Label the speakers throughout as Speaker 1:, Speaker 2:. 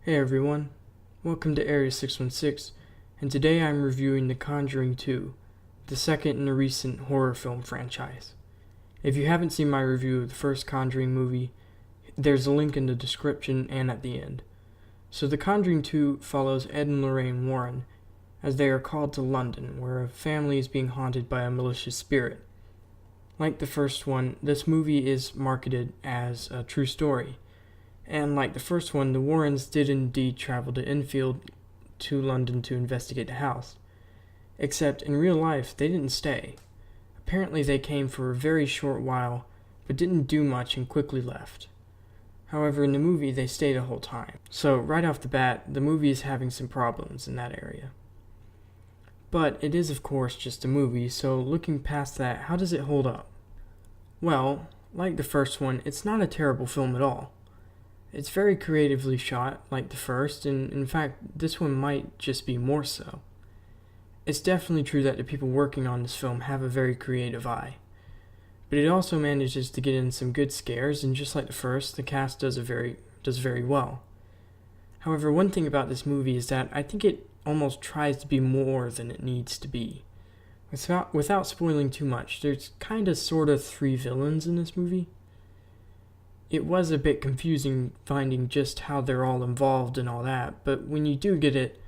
Speaker 1: Hey everyone, welcome to Area 616, and today I'm reviewing The Conjuring 2, the second in a recent horror film franchise. If you haven't seen my review of the first Conjuring movie, there's a link in the description and at the end. So The Conjuring 2 follows Ed and Lorraine Warren as they are called to London, where a family is being haunted by a malicious spirit. Like the first one, this movie is marketed as a true story. And like the first one, the Warrens did indeed travel to Enfield to London to investigate the house. Except in real life, they didn't stay. Apparently they came for a very short while, but didn't do much and quickly left. However, in the movie, they stayed the whole time. So right off the bat, the movie is having some problems in that area. But it is of course just a movie, so looking past that, how does it hold up? Well, like the first one, it's not a terrible film at all. It's very creatively shot, like the first, and in fact, this one might just be more so. It's definitely true that the people working on this film have a very creative eye. But it also manages to get in some good scares, and just like the first, the cast does very well. However, one thing about this movie is that I think it almost tries to be more than it needs to be. Without spoiling too much, there's sort of three villains in this movie. It was a bit confusing finding just how they're all involved and all that, but when you do get it,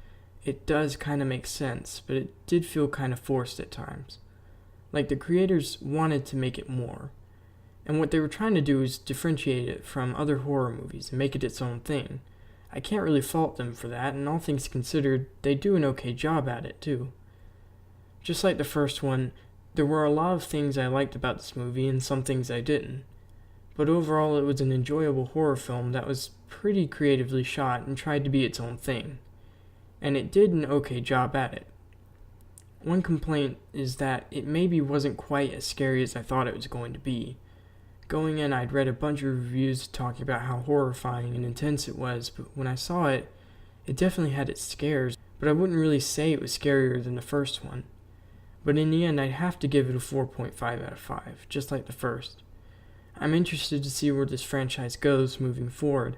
Speaker 1: it does kind of make sense, but it did feel kind of forced at times. Like the creators wanted to make it more, and what they were trying to do is differentiate it from other horror movies and make it its own thing. I can't really fault them for that, and all things considered, they do an okay job at it too. Just like the first one, there were a lot of things I liked about this movie and some things I didn't. But overall, it was an enjoyable horror film that was pretty creatively shot and tried to be its own thing. And it did an okay job at it. One complaint is that it maybe wasn't quite as scary as I thought it was going to be. Going in, I'd read a bunch of reviews talking about how horrifying and intense it was, but when I saw it, it definitely had its scares, but I wouldn't really say it was scarier than the first one. But in the end, I'd have to give it a 4.5 out of 5, just like the first. I'm interested to see where this franchise goes moving forward,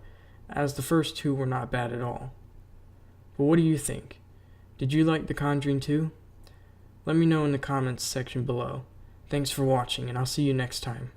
Speaker 1: as the first two were not bad at all. But what do you think? Did you like The Conjuring 2? Let me know in the comments section below. Thanks for watching, and I'll see you next time.